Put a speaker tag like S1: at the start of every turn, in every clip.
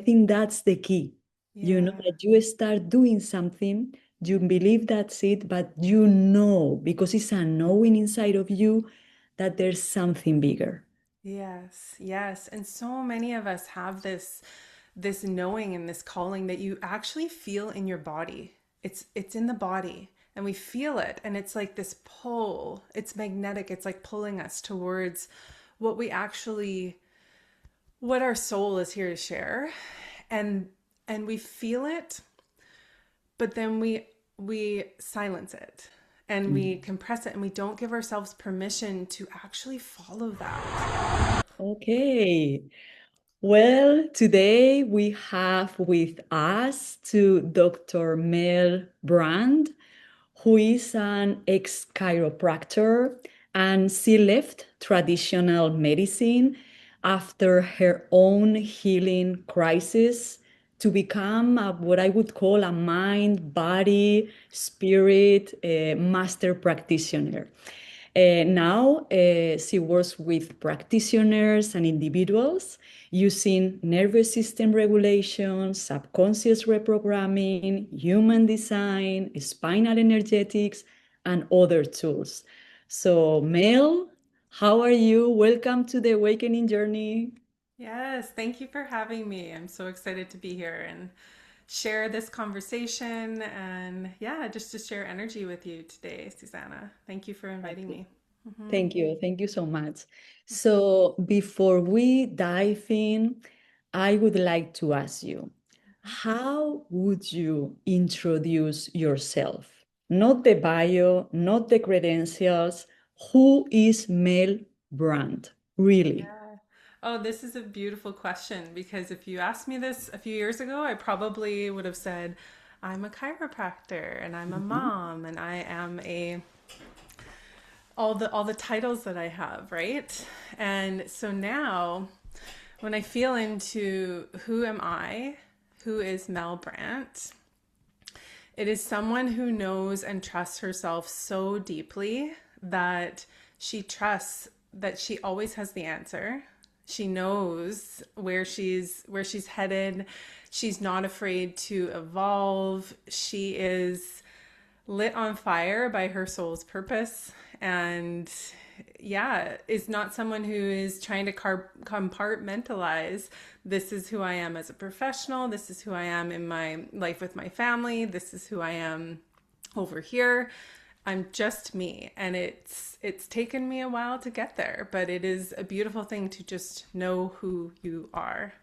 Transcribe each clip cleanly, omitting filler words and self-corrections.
S1: think that's the key.
S2: Yeah.
S1: That you start doing something, you believe that's it, but you know, because it's a knowing inside of you that there's something bigger.
S2: Yes, yes. And so many of us have this knowing and this calling that you actually feel in your body. It's in the body and we feel it and it's like this pull. It's magnetic. It's like pulling us towards what we actually what our soul is here to share. And and we feel it, but then we silence it and we
S1: Mm.
S2: compress it and we don't give ourselves permission to actually follow that.
S1: Okay. Well, today we have with us to Dr. Mel Brandt, who is an ex-chiropractor, and she left traditional medicine after her own healing crisis to become what I would call a mind, body, spirit master practitioner. Now she works with practitioners and individuals using nervous system regulation, subconscious reprogramming, human design, spinalenergetics, and other tools. So, Mel, how are you? Welcome to the Awakening Journey.
S2: Yes, thank you for having me. I'm so excited to be here and share this conversation and yeah, just to share energy with you today, Susanna. Thank you for inviting me. Hmm.
S1: Thank you. Thank you so much. So, before we dive in, I would like to ask you, how would you introduce yourself? Not the bio, not the credentials. Who is Mel Brandt? Really?
S2: Yeah. Oh, this is a beautiful question because if you asked me this a few years ago, I probably would have said, I'm a chiropractor and I'm a
S1: Mhm.
S2: mom and I am a all the titles that I have, right? And so now when I feel into who am I, who is Mel Brandt, it is someone who knows and trusts herself so deeply that she trusts that she always has the answer. She knows where she's headed. She's not afraid to evolve. She is lit on fire by her soul's purpose and yeah, is not someone who is trying to compartmentalize this is who I am as a professional, this is who I am in my life with my family, this is who I am over here. I'm just me and it's taken me a while to get there, but it is a beautiful thing to just know who you are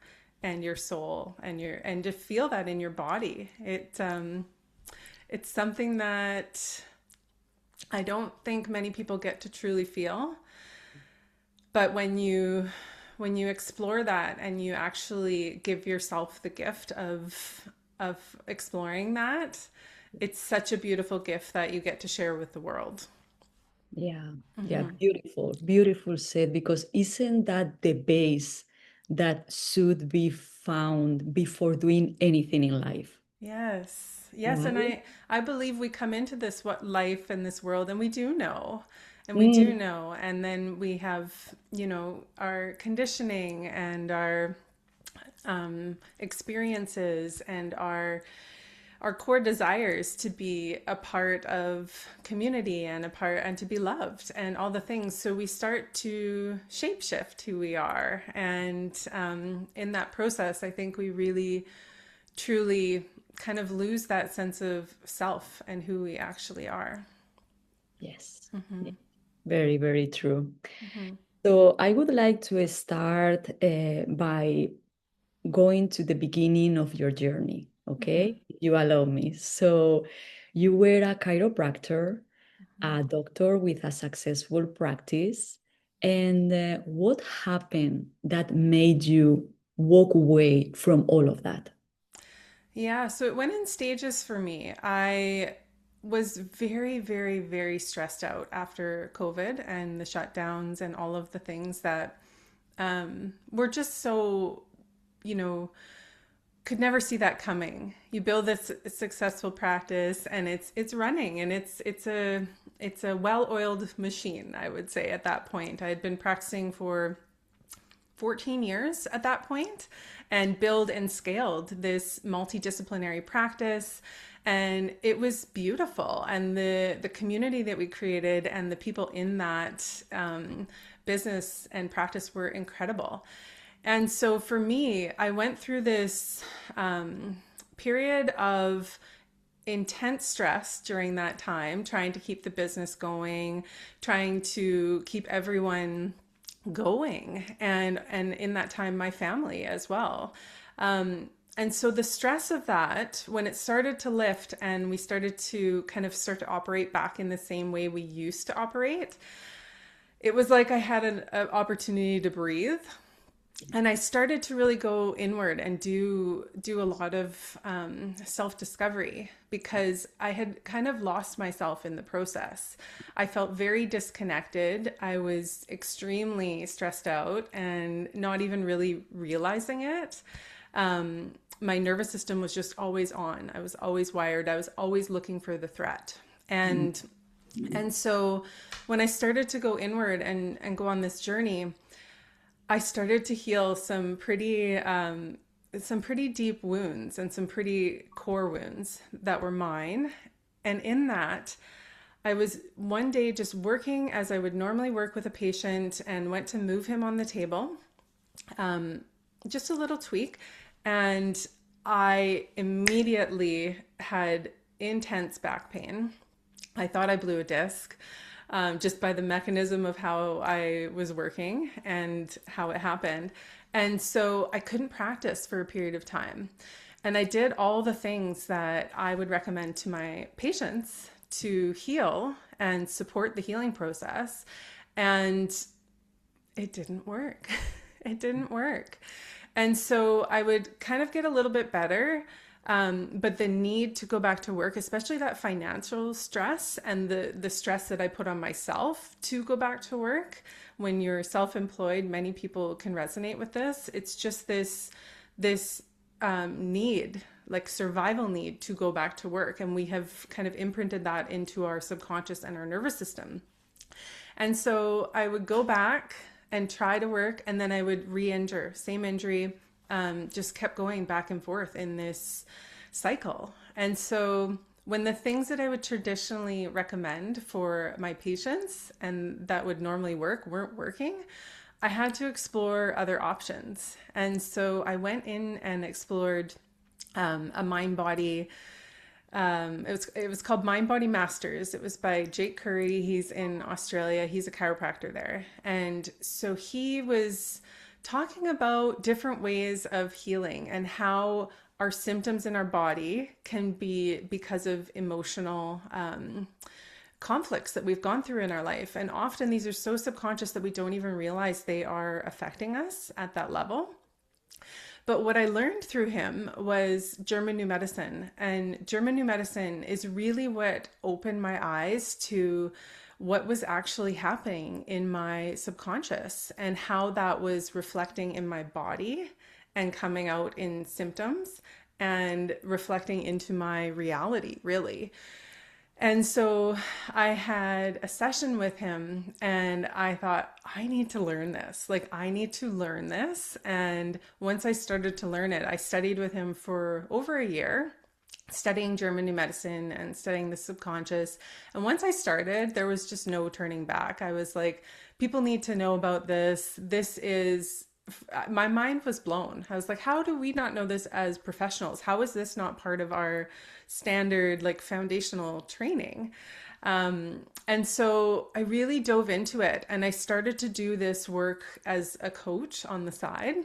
S2: and your soul and to feel that in your body. It's something that I don't think many people get to truly feel. But when you explore that and you actually give yourself the gift of exploring that, it's such a beautiful gift that you get to share with the world.
S1: Yeah, yeah,
S2: Hmm.
S1: beautiful, beautiful said, because isn't that the base that should be found before doing anything in life?
S2: Yes. Yes, and
S1: Right?
S2: I believe we come into this what life in this world and we do know. And we do
S1: Mm.
S2: know. And then we have, our conditioning and our experiences and our core desires to be a part of community and a part and to be loved and all the things. So we start to shapeshift who we are, and in that process, I think we really truly kind of lose that sense of self and who we actually are.
S1: Yes. Yeah.
S2: Hmm.
S1: Very, very true.
S2: Hmm.
S1: So I would like to start by going to the beginning of your journey,
S2: Hmm.
S1: okay? If you allow me. So you were a chiropractor, a doctor with a successful practice. And what happened that made you walk away from all of that?
S2: Yeah, so it went in stages for me. I was very, very, very stressed out after COVID and the shutdowns and all of the things that were just so, you know, could never see that coming. You build this successful practice and it's running and it's a well-oiled machine, I would say at that point. I had been practicing for 14 years at that point, and build and scaled this multidisciplinary practice. And it was beautiful. And the community that we created and the people in that business and practice were incredible. And so for me, I went through this period of intense stress during that time, trying to keep the business going, trying to keep everyone going, and in that time, my family as well. And so the stress of that, when it started to lift and we started to kind of start to operate back in the same way we used to operate, it was like I had an opportunity to breathe. And I started to really go inward and do a lot of self-discovery, because I had kind of lost myself in the process. I felt very disconnected. I was extremely stressed out and not even really realizing it. My nervous system was just always on. I was always wired. I was always looking for the threat. And so when I started to go inward and go on this journey, I started to heal some pretty deep wounds and some pretty core wounds that were mine. And in that, I was one day just working as I would normally work with a patient, and went to move him on the table, just a little tweak. And I immediately had intense back pain. I thought I blew a disc. Just by the mechanism of how I was working and how it happened. And so I couldn't practice for a period of time. And I did all the things that I would recommend to my patients to heal and support the healing process. And it didn't work. It didn't work. And so I would kind of get a little bit better. But the need to go back to work, especially that financial stress and the stress that I put on myself to go back to work. When you're self-employed, many people can resonate with this. It's just this need, like survival need, to go back to work. And we have kind of imprinted that into our subconscious and our nervous system. And so I would go back and try to work, and then I would re-injure, same injury. Just kept going back and forth in this cycle. And so when the things that I would traditionally recommend for my patients and that would normally work weren't working, I had to explore other options. And so I went in and explored a mind body. It was called Mind Body Masters. It was by Jake Curry. He's in Australia. He's a chiropractor there. And so he was talking about different ways of healing and how our symptoms in our body can be because of emotional conflicts that we've gone through in our life. And often these are so subconscious that we don't even realize they are affecting us at that level. But what I learned through him was German New Medicine. And German New Medicine is really what opened my eyes to what was actually happening in my subconscious and how that was reflecting in my body and coming out in symptoms and reflecting into my reality, really. And so I had a session with him and I thought, I need to learn this. Like, I need to learn this. And once I started to learn it, I studied with him for over a year, studying German New Medicine and studying the subconscious. And once I started, there was just no turning back. I was like, people need to know about this. My mind was blown. I was like, how do we not know this as professionals? How is this not part of our standard, like, foundational training? And so I really dove into it, and I started to do this work as a coach on the side.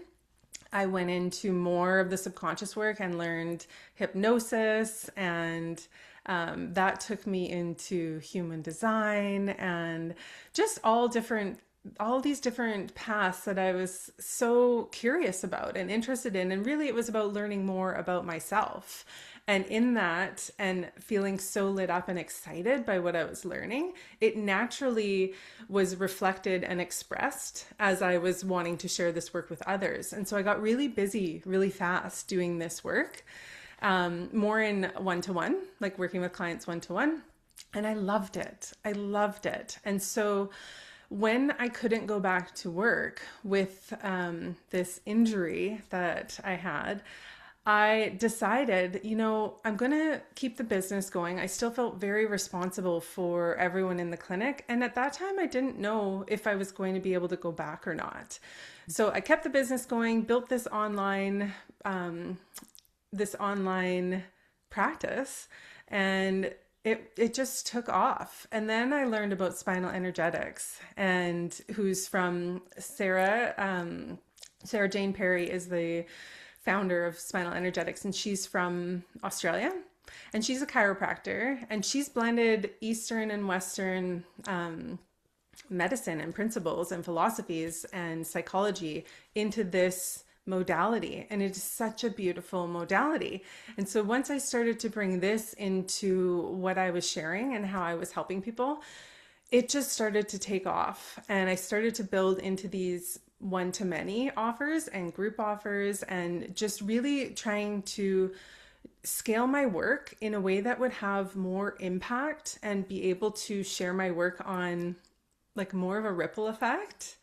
S2: I went into more of the subconscious work and learned hypnosis, and that took me into human design and just all these different paths that I was so curious about and interested in. And really it was about learning more about myself. And in that, and feeling so lit up and excited by what I was learning, it naturally was reflected and expressed as I was wanting to share this work with others. And so I got really busy really fast doing this work, more in one-to-one, like working with clients one-to-one. And I loved it. And so when I couldn't go back to work with this injury that I had, I decided, I'm going to keep the business going. I still felt very responsible for everyone in the clinic. And at that time, I didn't know if I was going to be able to go back or not. So I kept the business going, built this online practice, and it just took off. And then I learned about spinalenergetics, and who's from Sarah Jane Perry is the founder of spinalenergetics, and she's from Australia, and she's a chiropractor, and she's blended Eastern and Western medicine and principles and philosophies and psychology into this modality, and it is such a beautiful modality. And so once I started to bring this into what I was sharing and how I was helping people, it just started to take off, and I started to build into these one-to-many offers and group offers, and just really trying to scale my work in a way that would have more impact and be able to share my work on like more of a ripple effect,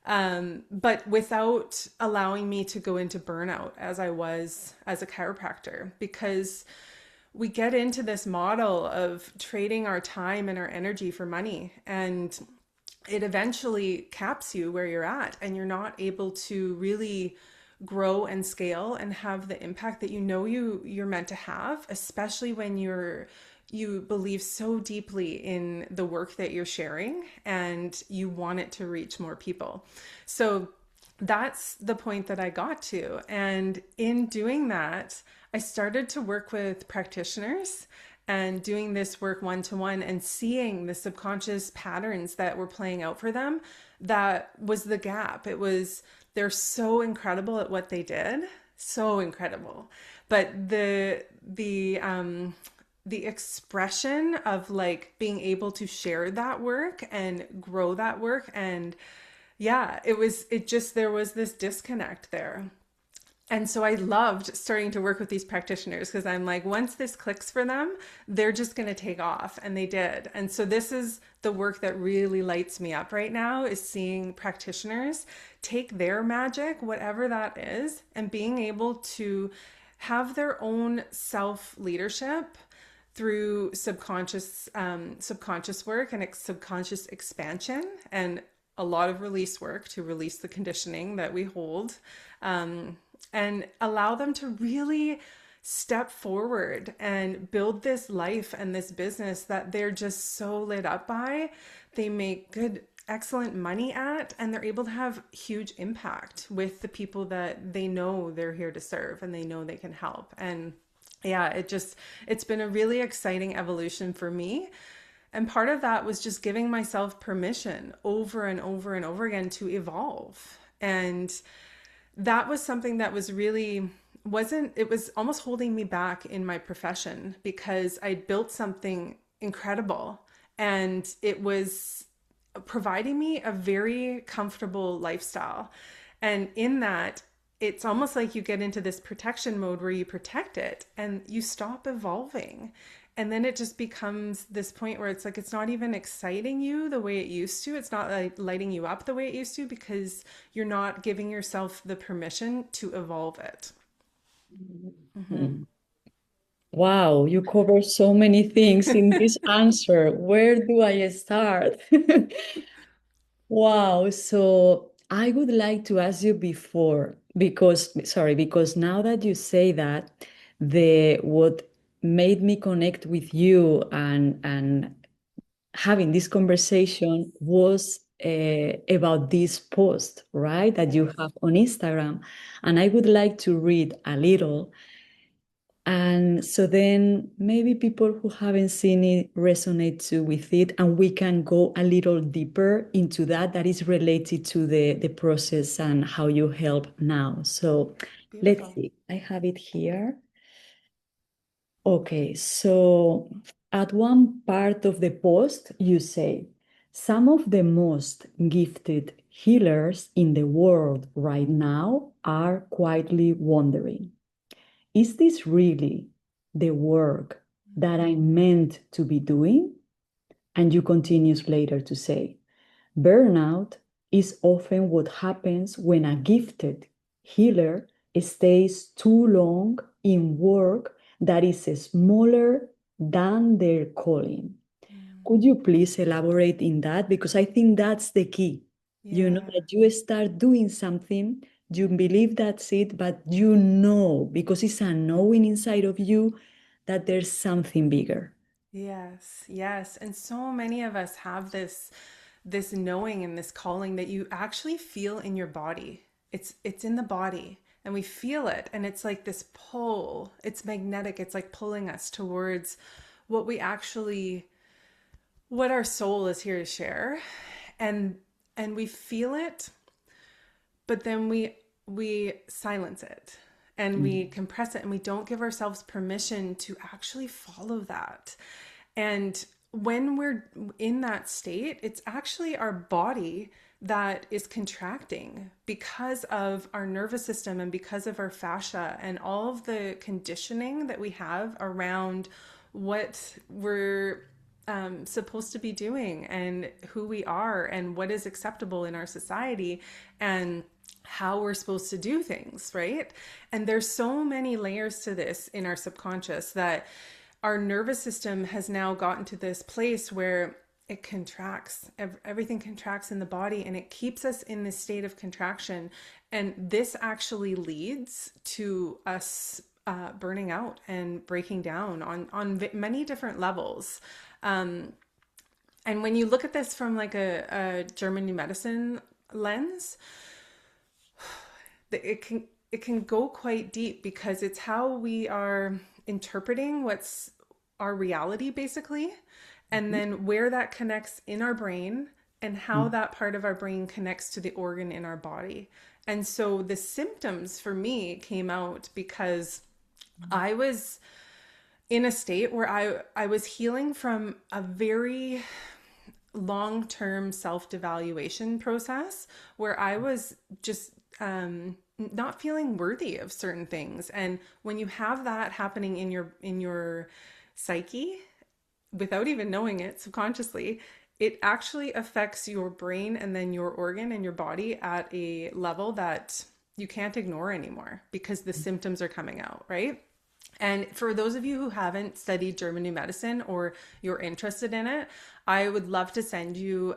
S2: but without allowing me to go into burnout as I was as a chiropractor, because we get into this model of trading our time and our energy for money, and it eventually caps you where you're at, and you're not able to really grow and scale and have the impact that you're meant to have, especially when you believe so deeply in the work that you're sharing and you want it to reach more people. So that's the point that I got to. And in doing that, I started to work with practitioners and doing this work one-to-one and seeing the subconscious patterns that were playing out for them. That was the gap. They're so incredible at what they did, so incredible. But the expression of like being able to share that work and grow that work, and yeah, there was this disconnect there. And so I loved starting to work with these practitioners, because I'm like, once this clicks for them, they're just going to take off. And they did. And so this is the work that really lights me up right now, is seeing practitioners take their magic, whatever that is, and being able to have their own self-leadership through subconscious work and subconscious expansion, and a lot of release work to release the conditioning that we hold, and allow them to really step forward and build this life and this business that they're just so lit up by. They make good, excellent money at, and they're able to have huge impact with the people that they know they're here to serve and they know they can help. And yeah, it's been a really exciting evolution for me. And part of that was just giving myself permission over and over and over again to evolve. And that was something that was really it was almost holding me back in my profession, because I built something incredible and it was providing me a very comfortable lifestyle. And in that, it's almost like you get into this protection mode where you protect it and you stop evolving. And then it just becomes this point where it's like, it's not even exciting you the way it used to. It's not like lighting you up the way it used to, because you're not giving yourself the permission to evolve it. Mm-hmm.
S1: Wow, you cover so many things in this answer. Where do I start? Wow, so I would like to ask you because now that you say that, the what made me connect with you and having this conversation was about this post, right, that you have on Instagram. And I would like to read a little. And so then maybe people who haven't seen it resonate too with it, and we can go a little deeper into that is related to the process and how you help now. So let's
S2: Beautiful.
S1: see, I have it here. Okay, so at one part of the post, you say, some of the most gifted healers in the world right now are quietly wondering, is this really the work that I'm meant to be doing? And you continues later to say, Burnout is often what happens when a gifted healer stays too long in work that is smaller than their calling. Could you please elaborate in that? Because I think that's the key.
S2: Yeah.
S1: That you start doing something, you believe that's it, but you know, because it's a knowing inside of you that there's something bigger.
S2: Yes, yes. And so many of us have this knowing and this calling that you actually feel in your body. It's in the body and we feel it, and it's like this pull. It's magnetic. It's like pulling us towards what we actually, what our soul is here to share. And we feel it, but then we silence it and we compress it, and we don't give ourselves permission to actually follow that. And when we're in that state, it's actually our body that is contracting because of our nervous system and because of our fascia and all of the conditioning that we have around what we're supposed to be doing and who we are and what is acceptable in our society and how we're supposed to do things, right? And there's so many layers to this in our subconscious that our nervous system has now gotten to this place where it contracts. Everything contracts in the body, and it keeps us in this state of contraction. And this actually leads to us burning out and breaking down on many different levels. And when you look at this from like a German new medicine lens, it can go quite deep because it's how we are interpreting what's our reality basically, and then where that connects in our brain and how that part of our brain connects to the organ in our body. And so the symptoms for me came out because I was in a state where I was healing from a very long-term self-devaluation process where I was just not feeling worthy of certain things. And when you have that happening in your psyche without even knowing it subconsciously, it actually affects your brain and then your organ and your body at a level that you can't ignore anymore because the symptoms are coming out, right? And for those of you who haven't studied German New Medicine or you're interested in it, I would love to send you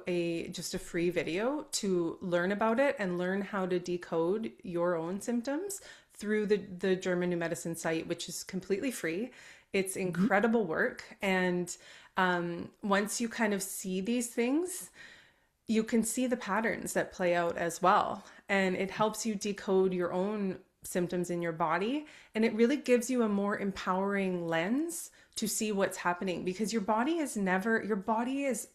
S2: just a free video to learn about it and learn how to decode your own symptoms through the German New Medicine site, which is completely free. It's incredible work. And once you kind of see these things, you can see the patterns that play out as well. And it helps you decode your own symptoms in your body. And it really gives you a more empowering lens to see what's happening, because your body is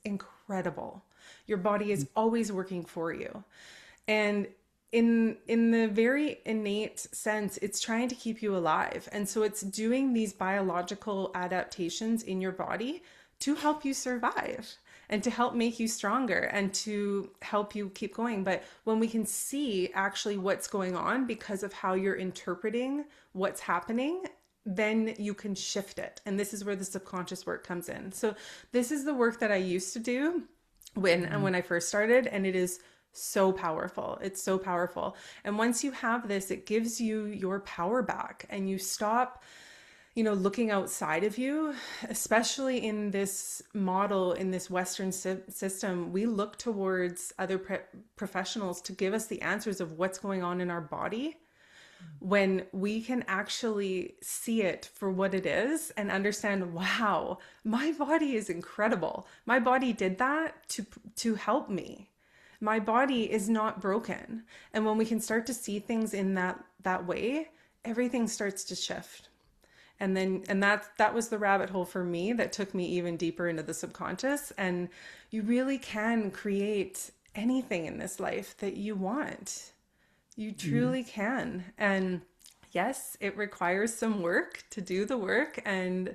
S2: incredible. Your body is always working for you. And in the very innate sense, it's trying to keep you alive. And so it's doing these biological adaptations in your body to help you survive and to help make you stronger and to help you keep going. But when we can see actually what's going on because of how you're interpreting what's happening, then you can shift it. And this is where the subconscious work comes in. So this is the work that I used to do when I first started, and it is so powerful. It's so powerful. And once you have this, it gives you your power back, and you stop looking outside of you, especially in this model, in this Western system. We look towards other professionals to give us the answers of what's going on in our body, when we can actually see it for what it is and understand, wow, my body is incredible. My body did that to help me. My body is not broken. And when we can start to see things in that way, everything starts to shift. And that was the rabbit hole for me that took me even deeper into the subconscious. And you really can create anything in this life that you want. You truly can. And yes, it requires some work to do the work and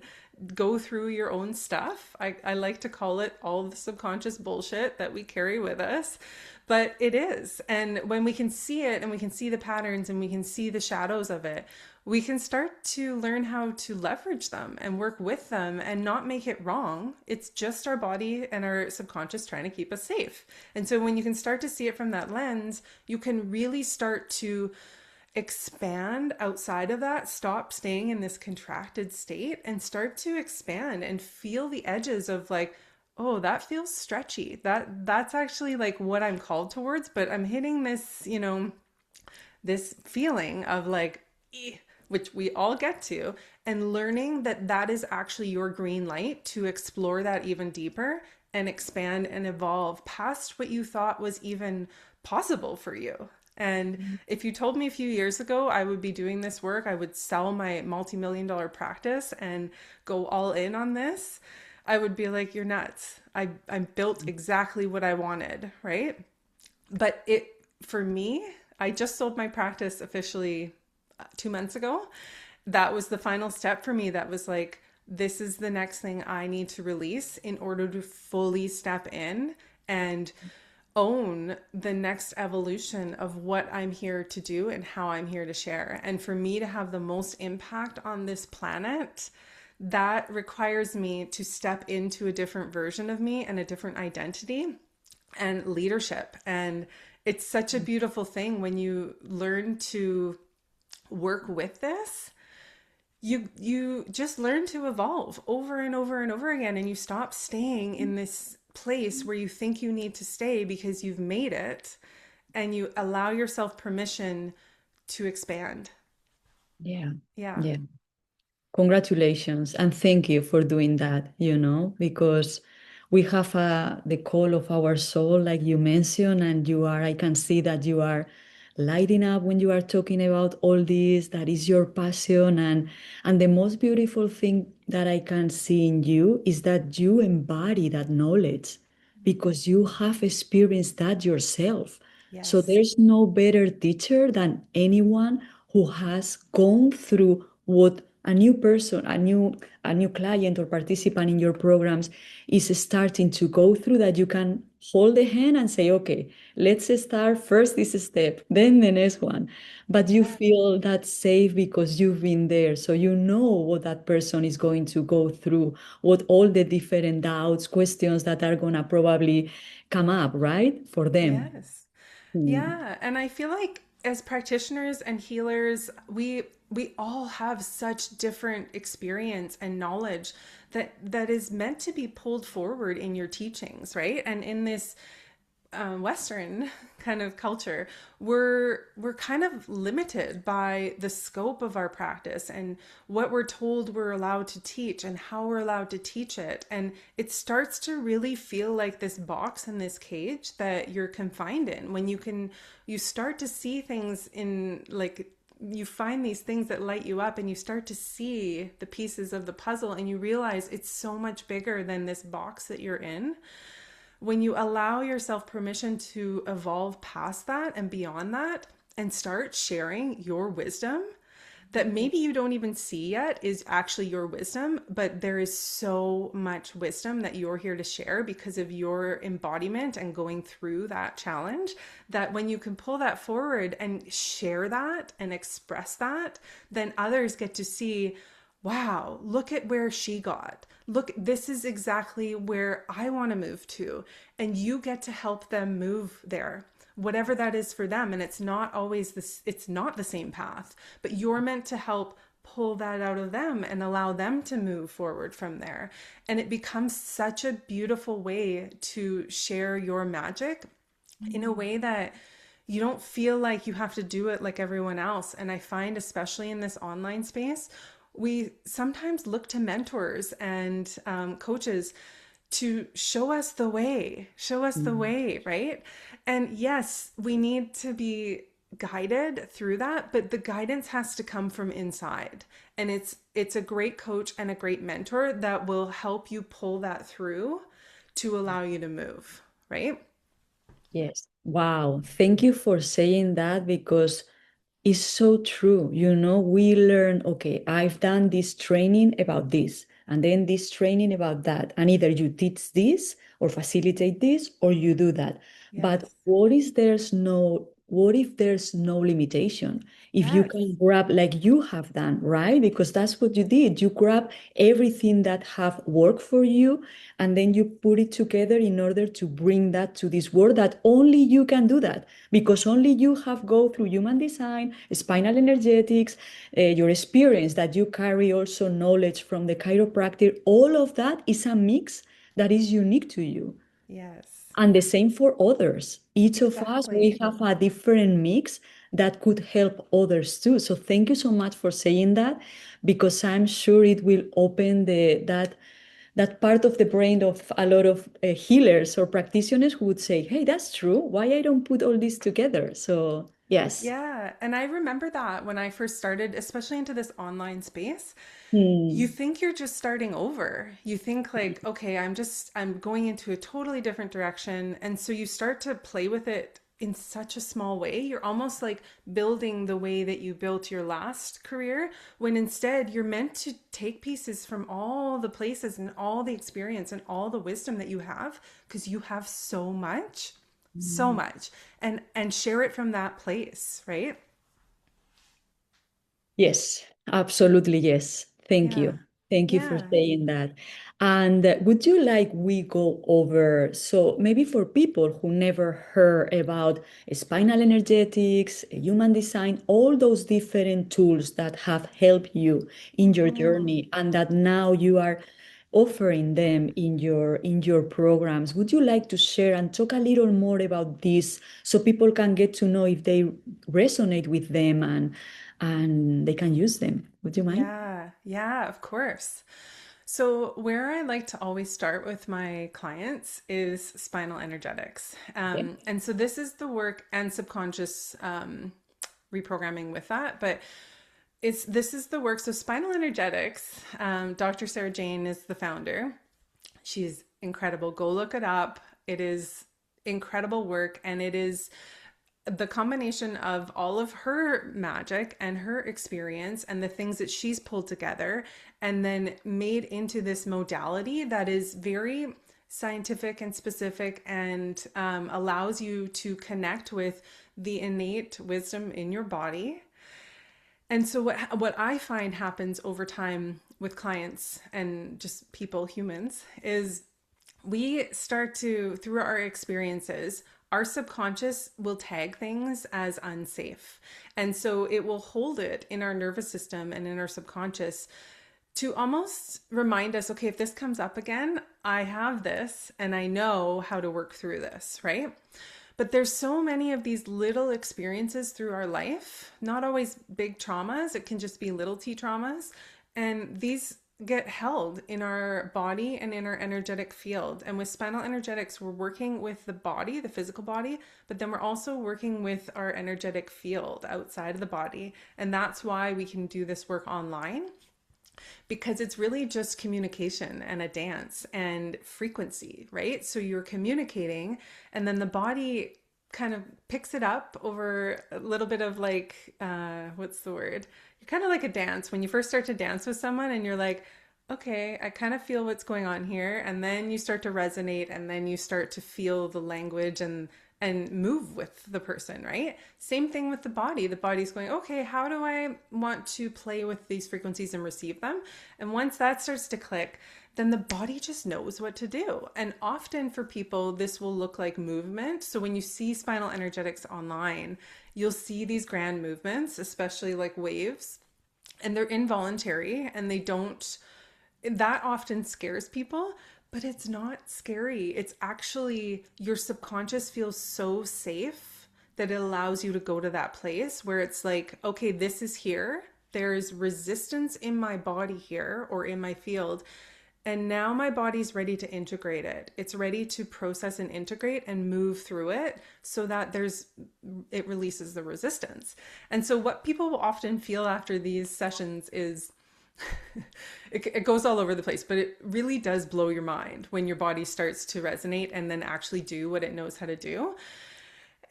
S2: go through your own stuff. I like to call it all the subconscious bullshit that we carry with us, but it is. And when we can see it and we can see the patterns and we can see the shadows of it, we can start to learn how to leverage them and work with them and not make it wrong. It's just our body and our subconscious trying to keep us safe. And so when you can start to see it from that lens, you can really start to expand outside of that, stop staying in this contracted state and start to expand and feel the edges of like, oh, that feels stretchy. That's actually like what I'm called towards, but I'm hitting this, this feeling of like, which we all get to, and learning that that is actually your green light to explore that even deeper and expand and evolve past what you thought was even possible for you. And if you told me a few years ago I would be doing this work, I would sell my multi-million dollar practice and go all in on this, I would be like, you're nuts. I built exactly what I wanted, right? But for me, I just sold my practice officially 2 months ago. That was the final step for me. That was like, this is the next thing I need to release in order to fully step in and own the next evolution of what I'm here to do and how I'm here to share. And for me to have the most impact on this planet, that requires me to step into a different version of me and a different identity and leadership. And it's such a beautiful thing when you learn to work with this. You just learn to evolve over and over and over again, and you stop staying in this place where you think you need to stay because you've made it, and you allow yourself permission to expand.
S1: Yeah.
S2: Yeah.
S1: Yeah. Congratulations and thank you for doing that, because we have the call of our soul, like you mentioned, and I can see that you are lighting up when you are talking about all this. That is your passion. And the most beautiful thing that I can see in you is that you embody that knowledge because you have experienced that yourself. So
S2: Yes.
S1: there's no better teacher than anyone who has gone through what a new person, a new client or participant in your programs is starting to go through, that you can hold the hand and say, okay, let's start first this step, then the next one. But you
S2: Yeah.
S1: feel that safe because you've been there. So you know what that person is going to go through, what all the different doubts, questions that are going to probably come up, right? For them.
S2: Yes.
S1: Mm.
S2: Yeah, and I feel like as practitioners and healers, we all have such different experience and knowledge that is meant to be pulled forward in your teachings, right? And in this Western kind of culture, we're kind of limited by the scope of our practice and what we're told we're allowed to teach and how we're allowed to teach it. And it starts to really feel like this box and this cage that you're confined in when you start to see things in like you find these things that light you up and you start to see the pieces of the puzzle and you realize it's so much bigger than this box that you're in. When you allow yourself permission to evolve past that and beyond that and start sharing your wisdom that maybe you don't even see yet is actually your wisdom, but there is so much wisdom that you're here to share because of your embodiment and going through that challenge, that when you can pull that forward and share that and express that, then others get to see, wow, look at where she got. Look, this is exactly where I want to move to. And you get to help them move there, whatever that is for them. And it's not always this, it's not the same path, but you're meant to help pull that out of them and allow them to move forward from there. And it becomes such a beautiful way to share your magic in a way that you don't feel like you have to do it like everyone else. And I find, especially in this online space, we sometimes look to mentors and coaches to show us the
S1: Mm.
S2: way, right? And yes, we need to be guided through that, but the guidance has to come from inside. And it's a great coach and a great mentor that will help you pull that through to allow you to move, right?
S1: Yes. Wow. Thank you for saying that because it's so true. We learn, okay, I've done this training about this, and then this training about that. And either you teach this or facilitate this or you do that. But
S2: Yes.
S1: what is there's no what if there's no limitation? If you
S2: Yes.
S1: can grab like you have done, right? Because that's what you did. You grab everything that have worked for you, and then you put it together in order to bring that to this world that only you can do that, because only you have go through human design, spinal energetics, your experience that you carry, also knowledge from the chiropractor. All of that is a mix that is unique to you.
S2: Yes.
S1: And the same for others. Each of us, we
S2: Exactly.
S1: have a different mix that could help others too. So thank you so much for saying that, because I'm sure it will open that part of the brain of a lot of healers or practitioners who would say, "Hey, that's true. Why I don't put all this together?" So yes.
S2: Yeah. And I remember that when I first started, especially into this online space, you
S1: Hmm.
S2: think you're just starting over. You think like, okay, I'm going into a totally different direction. And so you start to play with it in such a small way. You're almost like building the way that you built your last career, when instead you're meant to take pieces from all the places and all the experience and all the wisdom that you have, because you have so much, and share it from that place, right?
S1: Yes, absolutely. Yes. Thank
S2: Yeah.
S1: you. Thank you for
S2: Yeah.
S1: saying that. And would you like we go over, so maybe for people who never heard about spinal energetics, human design, all those different tools that have helped you in your
S2: Mhm.
S1: journey and that now you are offering them in your programs. Would you like to share and talk a little more about this so people can get to know if they resonate with them and they can use them? Would you mind?
S2: Yeah, yeah, of course. So, where I like to always start with my clients is spinal energetics.
S1: Okay.
S2: And so, this is the work and subconscious reprogramming with that. But this is the work. So, spinal energetics, Dr. Sarah Jane is the founder. She's incredible. Go look it up. It is incredible work, and it is the combination of all of her magic and her experience and the things that she's pulled together and then made into this modality that is very scientific and specific, and allows you to connect with the innate wisdom in your body. And so what I find happens over time with clients and just people, humans, is we start to, through our experiences, our subconscious will tag things as unsafe. And so it will hold it in our nervous system and in our subconscious to almost remind us, okay, if this comes up again, I have this and I know how to work through this, right? But there's so many of these little experiences through our life, not always big traumas. It can just be little t traumas. And these get held in our body and in our energetic field. And with spinal energetics, we're working with the body, the physical body, but then we're also working with our energetic field outside of the body. And that's why we can do this work online, because it's really just communication and a dance and frequency, right? So you're communicating, and then the body kind of picks it up over a little bit of like, what's the word? You're kind of like a dance. When you first start to dance with someone and you're like, okay, I kind of feel what's going on here. And then you start to resonate, and then you start to feel the language and move with the person, right? Same thing with the body. The body's going, okay, how do I want to play with these frequencies and receive them? And once that starts to click, then the body just knows what to do. And often for people, this will look like movement. So when you see spinal energetics online, you'll see these grand movements, especially like waves, and they're involuntary and they don't, that often scares people, but it's not scary. It's actually your subconscious feels so safe that it allows you to go to that place where it's like, okay, this is here. There's resistance in my body here or in my field. And now my body's ready to integrate it. It's ready to process and integrate and move through it so that it releases the resistance. And so what people will often feel after these sessions is, it goes all over the place, but it really does blow your mind when your body starts to resonate and then actually do what it knows how to do.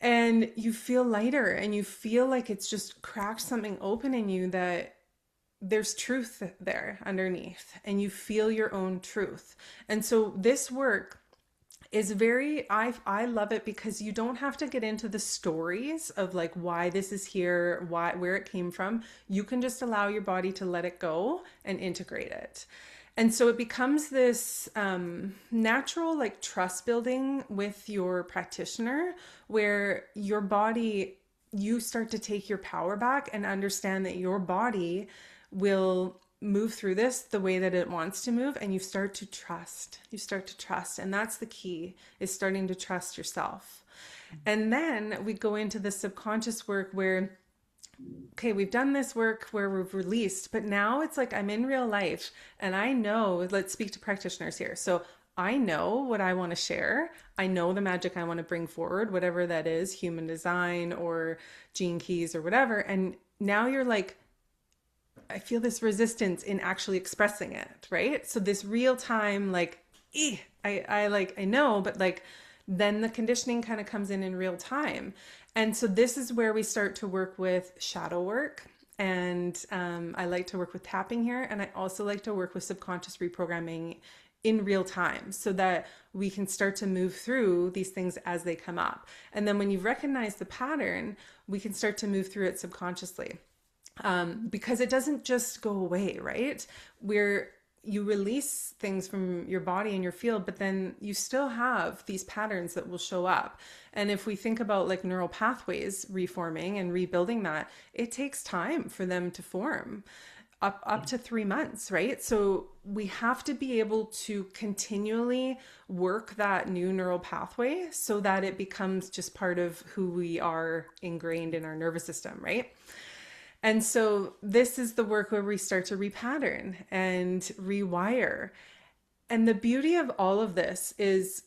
S2: And you feel lighter and you feel like it's just cracked something open in you, that there's truth there underneath, and you feel your own truth. And so this work is very, I love it because you don't have to get into the stories of like why this is here, why, where it came from. You can just allow your body to let it go and integrate it. And so it becomes this natural like trust building with your practitioner, where your body, you start to take your power back and understand that your body will move through this the way that it wants to move, and you start to trust. And that's the key, is starting to trust yourself. And then we go into the subconscious work where, okay, we've done this work where we've released, but now it's like I'm in real life and I know, let's speak to practitioners here. So I know what I want to share. I know the magic I want to bring forward, whatever that is, human design or genekeys or whatever. And now you're like, I feel this resistance in actually expressing it, right? So this real time, like, I know, but like, then the conditioning kind of comes in real time. And so this is where we start to work with shadow work. And I like to work with tapping here. And I also like to work with subconscious reprogramming in real time, so that we can start to move through these things as they come up. And then when you recognize the pattern, we can start to move through it subconsciously. Because it doesn't just go away, right? Where you release things from your body and your field, but then you still have these patterns that will show up. And if we think about like neural pathways reforming and rebuilding that, it takes time for them to form, up to 3 months, right? So we have to be able to continually work that new neural pathway so that it becomes just part of who we are, ingrained in our nervous system, right? And so this is the work where we start to repattern and rewire. And the beauty of all of this is,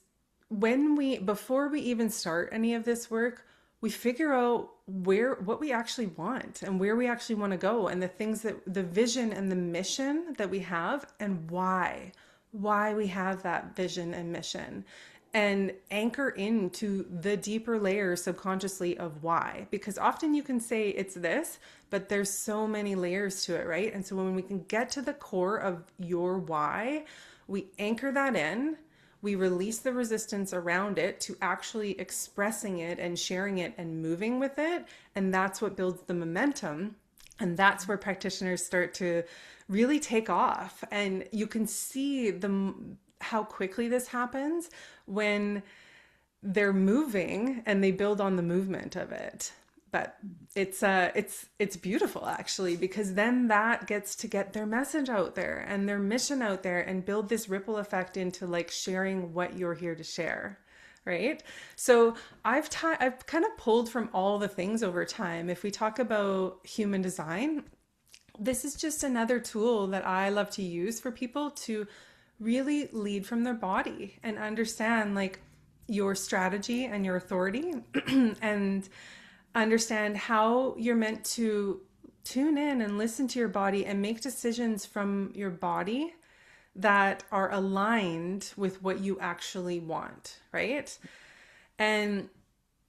S2: before we even start any of this work, we figure out what we actually want and where we actually want to go, and the things that, the vision and the mission that we have, and why we have that vision and mission, and anchor into the deeper layers subconsciously of why. Because often you can say it's this, but there's so many layers to it, right? And so when we can get to the core of your why, we anchor that in, we release the resistance around it to actually expressing it and sharing it and moving with it. And that's what builds the momentum. And that's where practitioners start to really take off. And you can see how quickly this happens when they're moving and they build on the movement of it. But it's beautiful, actually, because then that gets to get their message out there and their mission out there and build this ripple effect into like sharing what you're here to share, right? So I've kind of pulled from all the things over time. If we talk about human design, this is just another tool that I love to use for people to really lead from their body and understand like your strategy and your authority and understand how you're meant to tune in and listen to your body and make decisions from your body that are aligned with what you actually want, right? And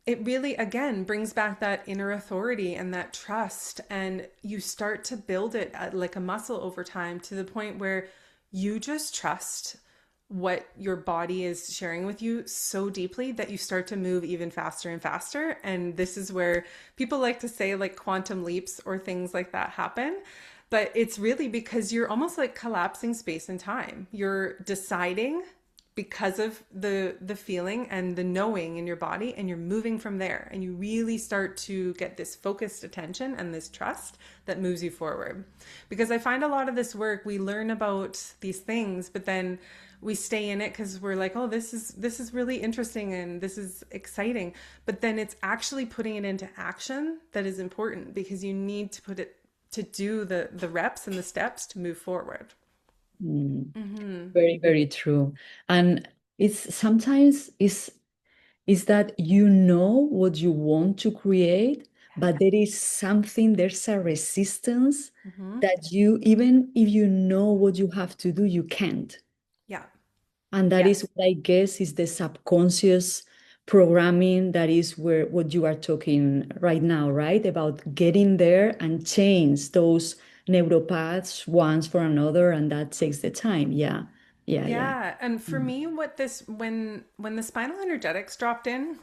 S2: it really, again, brings back that inner authority and that trust, and you start to build it like a muscle over time, to the point where you just trust what your body is sharing with you so deeply that you start to move even faster and faster. And this is where people like to say like quantum leaps or things like that happen. But it's really because you're almost like collapsing space and time. You're deciding because of the feeling and the knowing in your body, and you're moving from there, and you really start to get this focused attention and this trust that moves you forward. Because I find a lot of this work, we learn about these things, but then we stay in it because we're like, oh, this is really interesting and this is exciting. But then it's actually putting it into action that is important, because you need to put it to do the reps and the steps to move forward.
S1: Very, very true. And it's sometimes is that you know what you want to create, but there is something, there's a resistance that you, even if you know what you have to do, you can't.
S2: Yeah.
S1: And that is
S2: Yes.
S1: what I guess is the subconscious programming. That is where what you are talking right now, right? About getting there and change those neuropaths once for another, and that takes the time. Yeah. Yeah, yeah.
S2: Yeah, and for
S1: Mm.
S2: me, what this when the spinal energetics dropped in,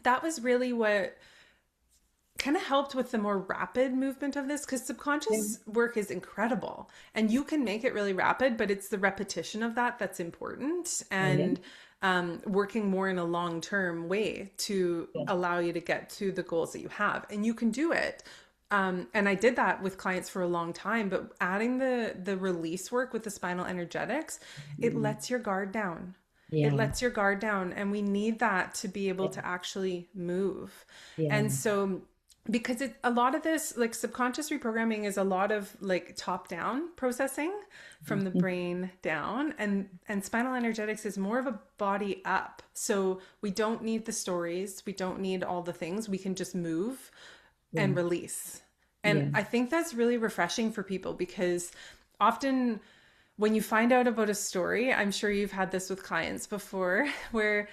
S2: that was really what kind of helped with the more rapid movement of this, because
S1: Yeah,
S2: subconscious work is incredible and you can make it really rapid, but it's the repetition of that that's important,
S1: yeah,
S2: and working more in a long term way to
S1: yeah.
S2: allow you to get to the goals that you have. And you can do it. And I did that with clients for a long time, but adding the release work with the spinal energetics, it
S1: Mm.
S2: lets your guard down. It
S1: Yeah,
S2: lets your guard down, and we need that to be able
S1: yeah,
S2: to actually move.
S1: yeah.
S2: And so because a lot of this, like, subconscious reprogramming is a lot of like top down processing from the
S1: Mhm.
S2: brain down, and spinal energetics is more of a body up. So we don't need the stories, we don't need all the things, we can just move
S1: Yeah,
S2: and release. And
S1: yeah.
S2: I think that's really refreshing for people, because often when you find out about a story, I'm sure you've had this with clients before, where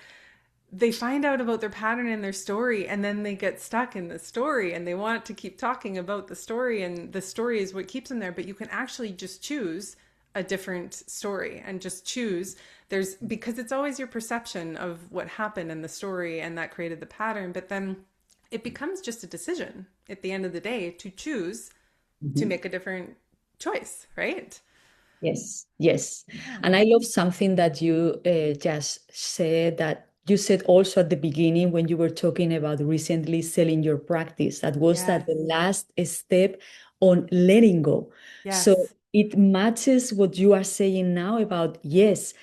S2: they find out about their pattern in their story and then they get stuck in the story and they want to keep talking about the story, and the story is what keeps them there. But you can actually just choose a different story and just choose. There's, because it's always your perception of what happened in the story and that created the pattern, but then it becomes just a decision at the end of the day to choose to
S1: Mhm.
S2: make a different choice, right?
S1: Yes, yes.
S2: Yeah.
S1: And I love something that you just said, that you said also at the beginning when you were talking about recently selling your practice. That was that
S2: Yes.
S1: the last step on letting go. So
S2: Yes.
S1: it matches what you are saying now about, yes,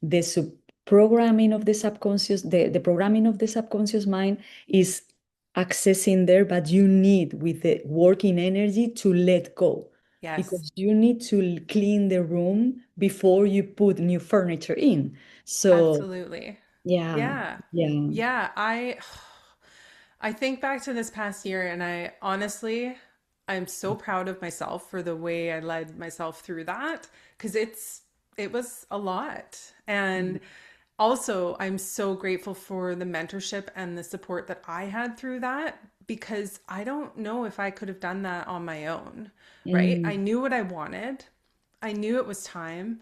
S1: the programming of the subconscious, the programming of the subconscious mind is accessing there, but you need with the working energy to let go,
S2: Yes.
S1: because you need to clean the room before you put new furniture in. So
S2: Absolutely.
S1: yeah,
S2: Yeah.
S1: yeah.
S2: Yeah. I think back to this past year, and I honestly, I'm so proud of myself for the way I led myself through that, because it was a lot. And also, I'm so grateful for the mentorship and the support that I had through that, because I don't know if I could have done that on my own, right?
S1: Mm,
S2: I knew what I wanted. I knew it was time,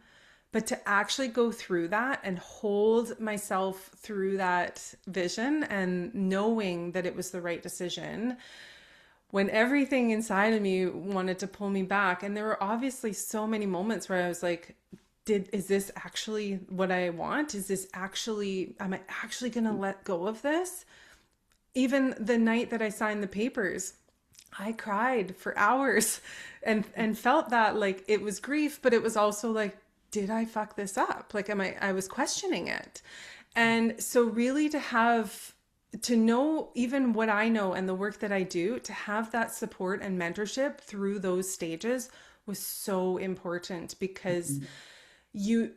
S2: but to actually go through that and hold myself through that vision and knowing that it was the right decision when everything inside of me wanted to pull me back. And there were obviously so many moments where I was like, is this actually what I want? Is this actually, am I actually going to let go of this? Even the night that I signed the papers, I cried for hours and felt that, like, it was grief, but it was also like, did I fuck this up? Like, I was questioning it. And so really to know even what I know and the work that I do, to have that support and mentorship through those stages was so important, because you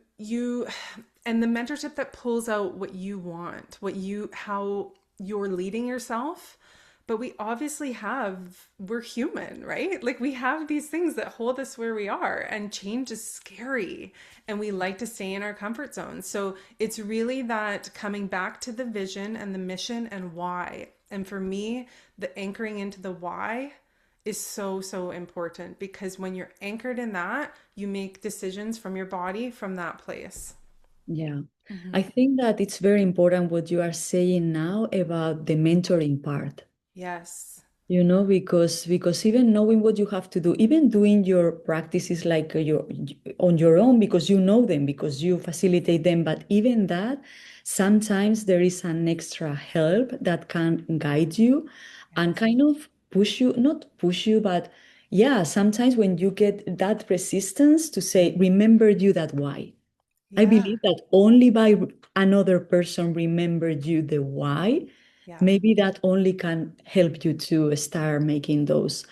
S2: and the mentorship that pulls out what you want, how you're leading yourself. But we obviously we're human, right? Like, we have these things that hold us where we are, and change is scary, and we like to stay in our comfort zone. So it's really that coming back to the vision and the mission and why. And for me, the anchoring into the why is so, so important, because when you're anchored in that, you make decisions from your body from that place.
S1: yeah. I
S2: Hmm.
S1: think that it's very important what you are saying now about the mentoring part.
S2: Yes.
S1: Because even knowing what you have to do, even doing your practices like your on your own, because you know them, because you facilitate them, but even that, sometimes there is an extra help that can guide you and
S2: Yes.
S1: kind of push you, not push you, but yeah, sometimes when you get that resistance to say, remember you that why. I
S2: Yeah.
S1: believe that only by another person remembered you the why,
S2: Yeah.
S1: maybe that only can help you to start making those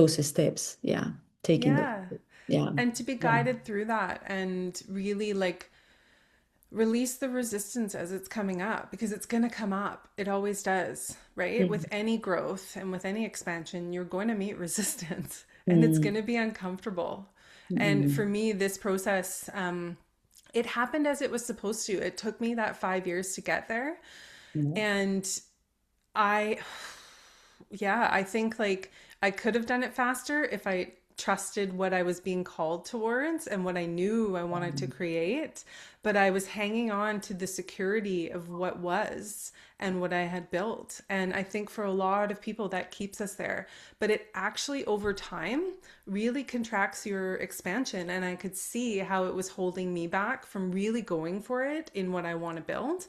S1: steps. Yeah, taking those.
S2: Yeah.
S1: Yeah,
S2: And to be
S1: yeah.
S2: guided through that and really, like, release the resistance as it's coming up, because it's going to come up. It always does, right? With
S1: Mm,
S2: any growth and with any expansion, you're going to meet resistance and it's
S1: mm,
S2: going to be uncomfortable. And for
S1: mm,
S2: me, this process, it happened as it was supposed to. It took me that 5 years to get there.
S1: yeah,
S2: And I, yeah, I think, like, I could have done it faster if I trusted what I was being called towards and what I knew I wanted to create, but I was hanging on to the security of what was and what I had built. And I think for a lot of people that keeps us there, but it actually over time really contracts your expansion. And I could see how it was holding me back from really going for it in what I want to build,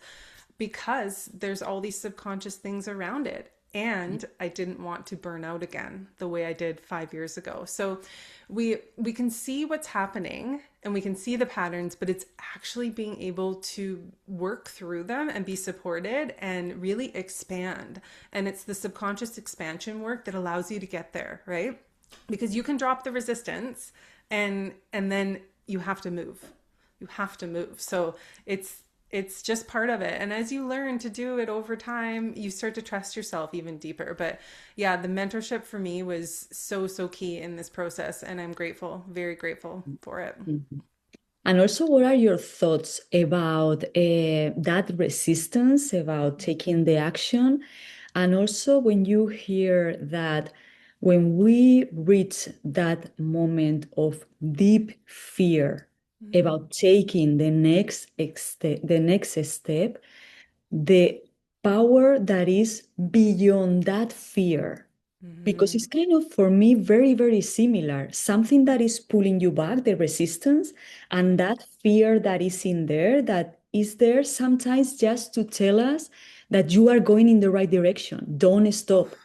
S2: because there's all these subconscious things around it. And I didn't want to burn out again the way I did 5 years ago. So we can see what's happening and we can see the patterns, but it's actually being able to work through them and be supported and really expand. And it's the subconscious expansion work that allows you to get there, right? Because you can drop the resistance and then you have to move. You have to move. So it's just part of it. And as you learn to do it over time, you start to trust yourself even deeper. But yeah, the mentorship for me was so, so key in this process. And I'm grateful, very grateful for it.
S1: And also, what are your thoughts about that resistance, about taking the action? And also, when you hear that when we reach that moment of deep fear about taking the next step, the power that is beyond that fear, because it's kind of for me very, very similar, something that is pulling you back, the resistance, and that fear that is in there, that is there sometimes just to tell us that you are going in the right direction. Don't stop.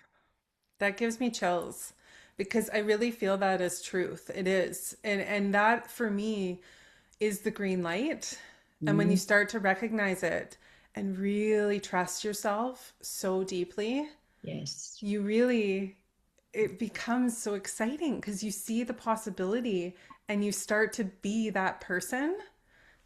S2: That gives me chills because I really feel that as truth. It is. And that for me is the green light. And when you
S1: Mm,
S2: start to recognize it and really trust yourself so deeply,
S1: yes.
S2: you really, it becomes so exciting because you see the possibility and you start to be that person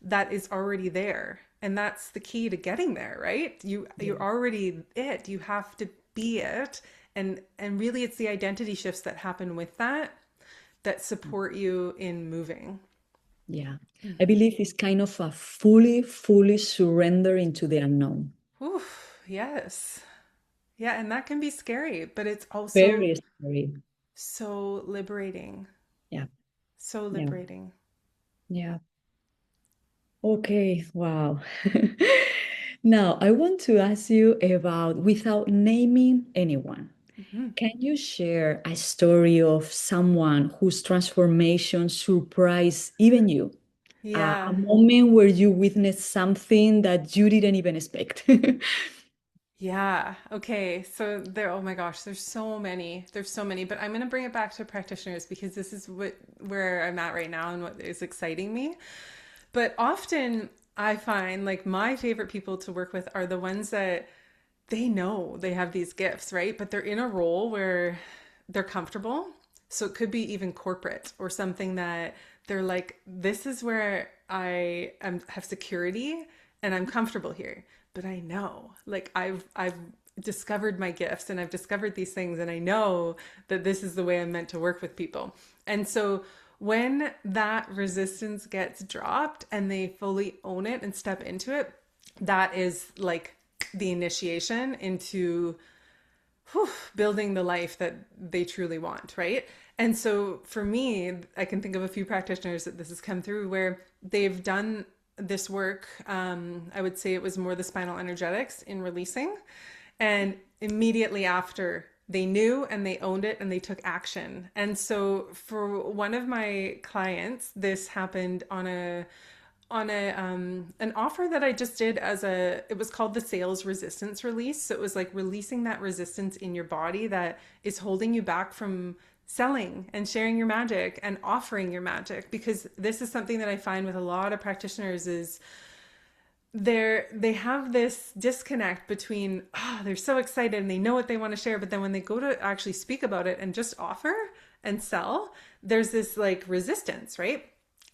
S2: that is already there. And that's the key to getting there, right? You're already it. You have to be it. And really it's the identity shifts that happen with that that support you in moving.
S1: Yeah. I believe it's kind of a fully surrender into the unknown.
S2: Oof, yes. Yeah, and that can be scary, but it's also
S1: Very scary.
S2: so liberating.
S1: Yeah.
S2: So
S1: Yeah.
S2: liberating.
S1: Yeah. Okay, wow. Now, I want to ask you about, without naming anyone,
S2: Mhm.
S1: can you share a story of someone whose transformation surprised even you? A
S2: Yeah.
S1: moment where you witnessed something that you didn't even expect.
S2: Yeah. Okay. So there, oh my gosh, there's so many. There's so many, but I'm going to bring it back to practitioners because this is where I'm at right now and what is exciting me. But often I find like my favorite people to work with are the ones that they know they have these gifts, right? But they're in a role where they're comfortable. So it could be even corporate or something that they're like, this is where have security and I'm comfortable here. But I know, like I've discovered my gifts and I've discovered these things and I know that this is the way I'm meant to work with people. And so when that resistance gets dropped and they fully own it and step into it, that is like the initiation into building the life that they truly want, right? And so for me, I can think of a few practitioners that this has come through where they've done this work. I would say it was more the spinal energetics in releasing. And immediately after, they knew and they owned it and they took action. And so for one of my clients, this happened on an offer that I just did it was called the sales resistance release. So it was like releasing that resistance in your body that is holding you back from selling and sharing your magic and offering your magic, because this is something that I find with a lot of practitioners is they have this disconnect between they're so excited and they know what they want to share, but then when they go to actually speak about it and just offer and sell, there's this like resistance, right?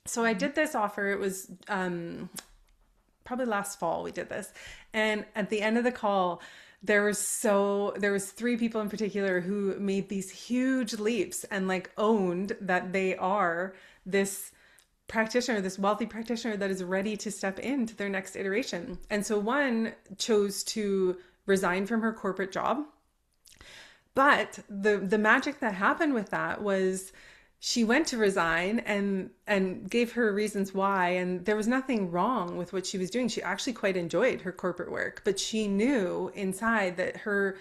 S2: So I did this offer. It was probably last fall we did this. And at the end of the call, there was three people in particular who made these huge leaps and like owned that they are this practitioner, this wealthy practitioner that is ready to step into their next iteration. And so one chose to resign from her corporate job. But the magic that happened with that was she went to resign and gave her reasons why, and there was nothing wrong with what she was doing. She actually quite enjoyed her corporate work, but she knew inside that her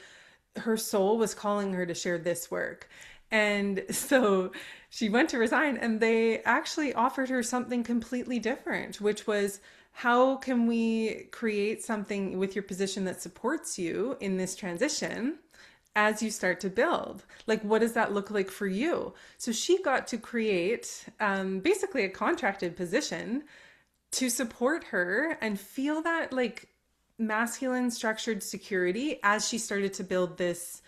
S2: soul was calling her to share this work. And so she went to resign, and they actually offered her something completely different, which was, how can we create something with your position that supports you in this transition as you start to build? Like, what does that look like for you? So she got to create basically a contracted position to support her and feel that like masculine structured security as she started to build this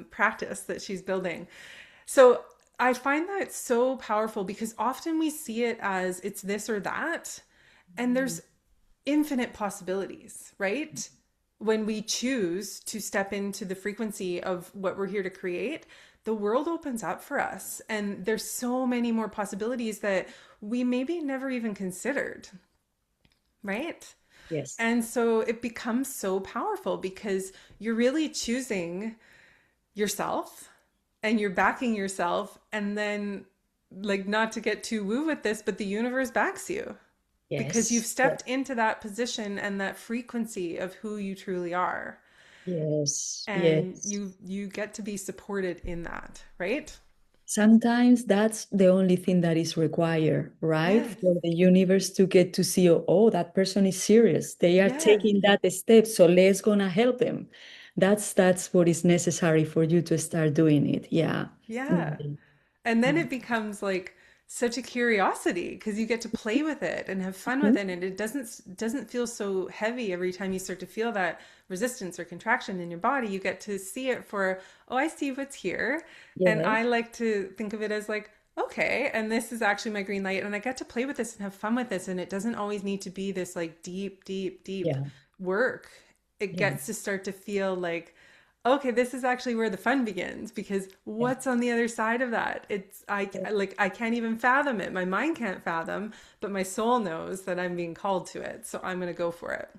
S2: practice that she's building. So I find that so powerful because often we see it as it's this or that, and there's infinite possibilities, right? When we choose to step into the frequency of what we're here to create, the world opens up for us. And there's so many more possibilities that we maybe never even considered, right?
S1: Yes.
S2: And so it becomes so powerful because you're really choosing yourself and you're backing yourself. And then, like, not to get too woo with this, but the universe backs you because you've
S1: Yes.
S2: stepped into that position and that frequency of who you truly are,
S1: Yes.
S2: and
S1: Yes.
S2: you get to be supported in that, right?
S1: Sometimes that's the only thing that is required, right?
S2: Yes.
S1: For the universe to get to see, oh, that person is serious. They are
S2: Yes.
S1: taking that step, so let's gonna help them. That's what is necessary for you to start doing it. Yeah.
S2: Yeah.
S1: Mhm.
S2: And then it becomes like such a curiosity because you get to play with it and have fun with
S1: Mhm.
S2: it, and it doesn't feel so heavy every time you start to feel that resistance or contraction in your body. You get to see it for, oh, I see what's here. And I
S1: Yes.
S2: like to think of it as like, okay, and this is actually my green light, and I get to play with this and have fun with this, and it doesn't always need to be this like deep, deep, deep
S1: Yeah.
S2: work. It
S1: Yeah.
S2: gets to start to feel like, okay, this is actually where the fun begins, because
S1: Yeah.
S2: what's on the other side of that? It's like I can't even fathom it. My mind can't fathom, but my soul knows that I'm being called to it. So I'm going to go for it.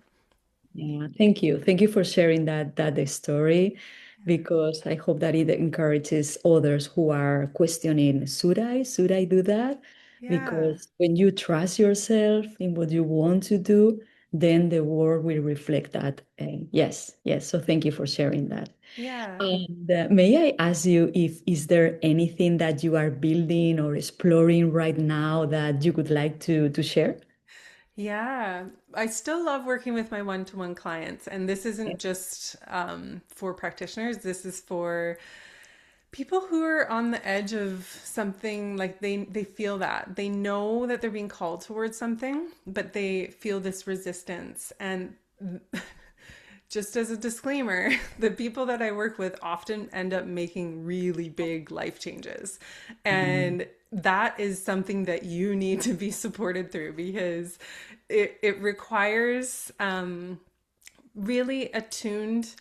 S1: Yeah, thank you. Thank you for sharing that story, because I hope that it encourages others who are questioning, should I do that?
S2: Yeah.
S1: Because when you trust yourself in what you want to do, then the world will reflect that. And yes, yes. So thank you for sharing that.
S2: Yeah.
S1: And may I ask you, if is there anything that you are building or exploring right now that you would like to share?
S2: Yeah, I still love working with my one-to-one clients, and this isn't just for practitioners. This is for people who are on the edge of something. Like they feel that they know that they're being called towards something, but they feel this resistance. And just as a disclaimer, the people that I work with often end up making really big life changes.
S1: Mhm.
S2: And that is something that you need to be supported through, because it requires really attuned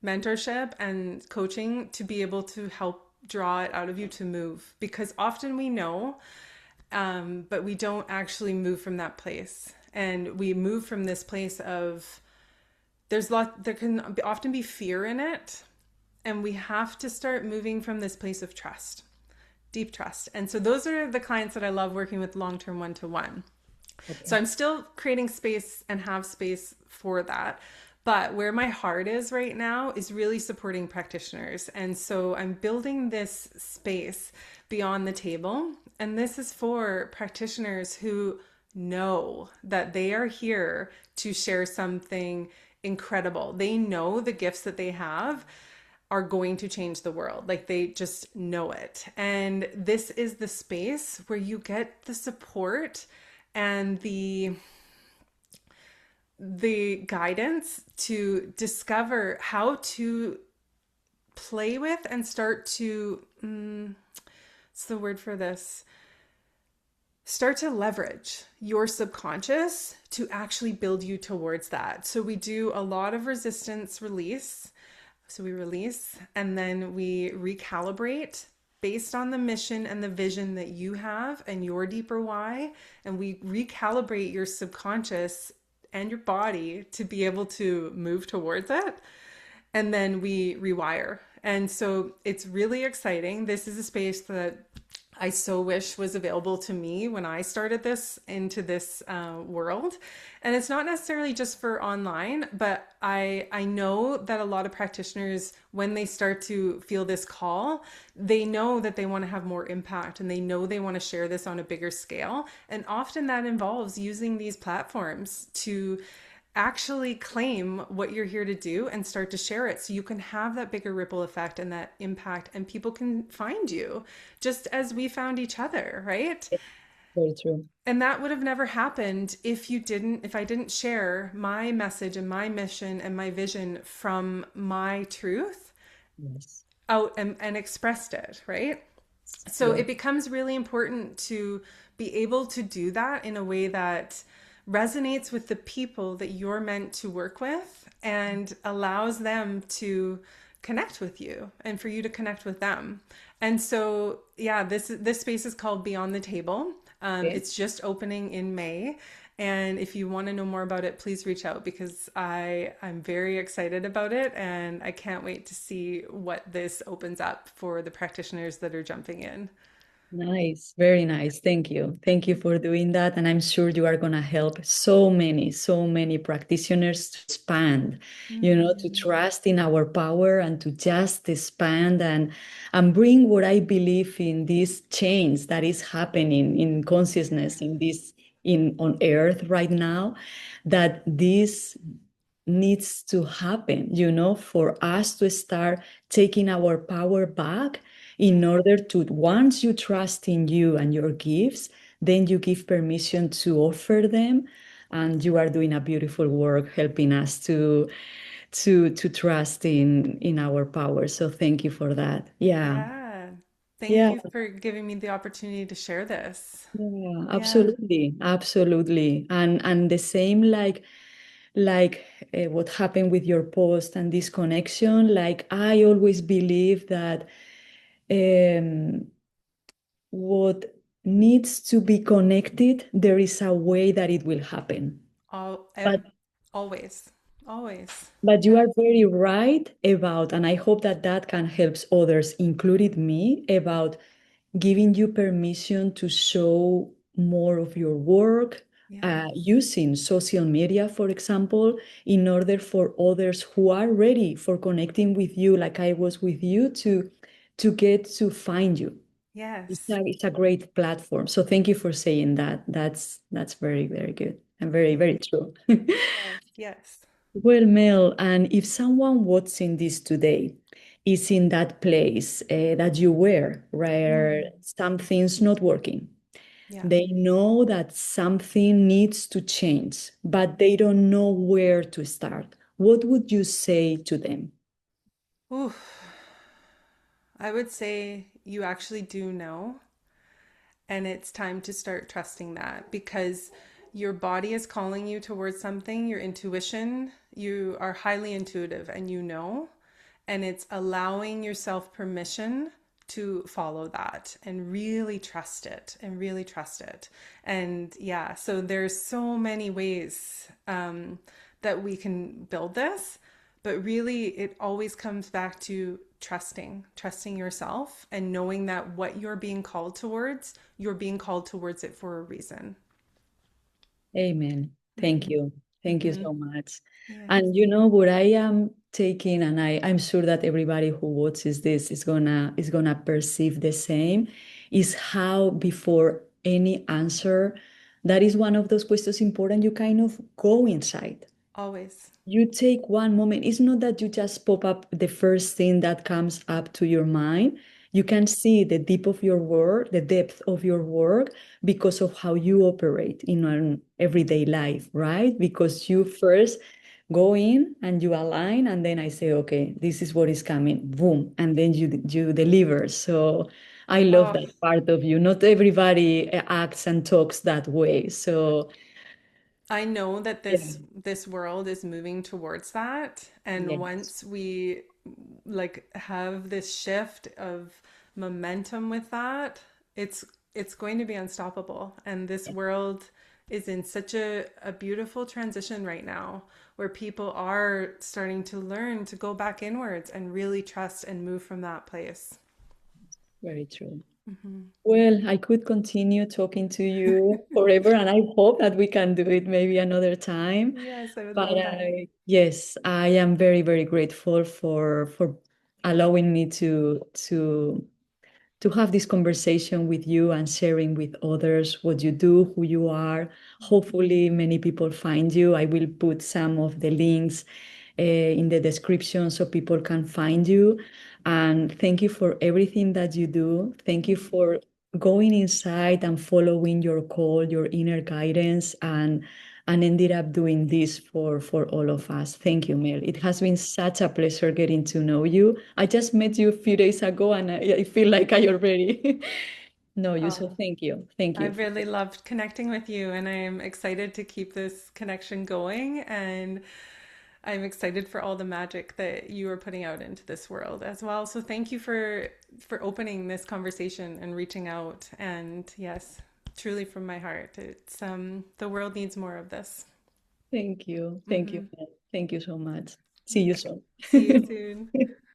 S2: mentorship and coaching to be able to help draw it out of you to move. Because often we know, but we don't actually move from that place. And we move from this place of, there can often be fear in it, and we have to start moving from this place of trust, deep trust. And so those are the clients that I love working with long-term one-to-one. So
S1: Okay.
S2: I'm still creating space and have space for that. But where my heart is right now is really supporting practitioners. And so I'm building this space beyond the table. And this is for practitioners who know that they are here to share something incredible. They know the gifts that they have are going to change the world. Like, they just know it. And this is the space where you get the support and the guidance to discover how to play with and start to what's the word for this, start to leverage your subconscious to actually build you towards that. So we do a lot of resistance release. So we release and then we recalibrate based on the mission and the vision that you have and your deeper why. And we recalibrate your subconscious and your body to be able to move towards it. And then we rewire And so it's really exciting. This is a space that I so wish was available to me when I started this into this world. And it's not necessarily just for online, but I know that a lot of practitioners, when they start to feel this call, they know that they want to have more impact and they know they want to share this on a bigger scale. And often that involves using these platforms to actually claim what you're here to do and start to share it so you can have that bigger ripple effect and that impact, and people can find you just as we found each other, right?
S1: Very true.
S2: And that would have never happened if I didn't share my message and my mission and my vision from my truth
S1: Yes.
S2: out and expressed it, right? So
S1: Yeah.
S2: it becomes really important to be able to do that in a way that resonates with the people that you're meant to work with and allows them to connect with you and for you to connect with them. And so, yeah, this space is called Beyond the Table.
S1: Okay.
S2: It's just opening in May. And if you want to know more about it, please reach out because I'm very excited about it and I can't wait to see what this opens up for the practitioners that are jumping in.
S1: Nice, very nice. Thank you. Thank you for doing that. And I'm sure you are going to help so many practitioners to expand, to
S2: Mm,
S1: trust in our power and to just expand and bring what I believe in this change that is happening in consciousness in this in on earth right now, that this needs to happen, for us to start taking our power back in order to, once you trust in you and your gifts, then you give permission to offer them. And you are doing a beautiful work helping us to trust in our power. So thank you for that. Yeah.
S2: yeah. Thank
S1: Yeah.
S2: you for giving me the opportunity to share this.
S1: Yeah,
S2: Yeah.
S1: absolutely, absolutely. And the same like what happened with your post and this connection, like I always believe that um, what needs to be connected, there is a way that it will happen.
S2: All,
S1: But
S2: always. Always.
S1: but you
S2: Yeah.
S1: are very right about, and I hope that that can help others, including me, about giving you permission to show more of your work
S2: Yes.
S1: using social media, for example, in order for others who are ready for connecting with you, like I was with you, to get to find you.
S2: Yes.
S1: It's a great platform. So thank you for saying that. That's very, very good and very, very true.
S2: Yes. Yes.
S1: Well, Mel, and if someone watching this today is in that place that you were, where
S2: Mm,
S1: something's not working,
S2: yeah.
S1: they know that something needs to change, but they don't know where to start. What would you say to them?
S2: Ooh, I would say you actually do know. And it's time to start trusting that because your body is calling you towards something, your intuition, you are highly intuitive and you know, and it's allowing yourself permission to follow that and really trust it and really trust it. And yeah, so there's so many ways that we can build this, but really it always comes back to trusting yourself and knowing that what you're being called towards, you're being called towards it for a reason.
S1: Amen. Thank
S2: Mm-hmm.
S1: you. Thank you
S2: Mm-hmm.
S1: so much.
S2: Yes.
S1: And what I am taking, and I'm sure that everybody who watches this is gonna perceive the same, is how before any answer, that is one of those questions important, you kind of go inside.
S2: Always.
S1: You take one moment. It's not that you just pop up the first thing that comes up to your mind. You can see the deep of your work, the depth of your work, because of how you operate in an everyday life, right? Because you first go in and you align, and then I say, okay, this is what is coming, boom, and then you deliver. So I love
S2: Oh,
S1: that part of you. Not everybody acts and talks that way. So
S2: I know that
S1: yeah,
S2: this world is moving towards that, and
S1: yes,
S2: once we like have this shift of momentum with that, it's it's going to be unstoppable, and this world is in such a beautiful transition right now where people are starting to learn to go back inwards and really trust and move from that place.
S1: Very true.
S2: Hmm.
S1: Well, I could continue talking to you forever, and I hope that we can do it maybe another time.
S2: Yes, I would
S1: But
S2: love that.
S1: yes, I am very, very grateful for allowing me to have this conversation with you and sharing with others what you do, who you are. Hopefully, many people find you. I will put some of the links in the description so people can find you. And thank you for everything that you do. Thank you for going inside and following your call, your inner guidance, and ended up doing this for all of us. Thank you, Mel. It has been such a pleasure getting to know you. I just met you a few days ago, and I feel like I already know you. So
S2: Oh,
S1: thank you. Thank you.
S2: I've really loved connecting with you, and I'm excited to keep this connection going. And I'm excited for all the magic that you are putting out into this world as well. So thank you for opening this conversation and reaching out. And yes, truly from my heart, it's the world needs more of this.
S1: Thank you. Thank you,
S2: Hmm.
S1: Mel. Thank you so much. See you
S2: Okay.
S1: soon.
S2: See you soon.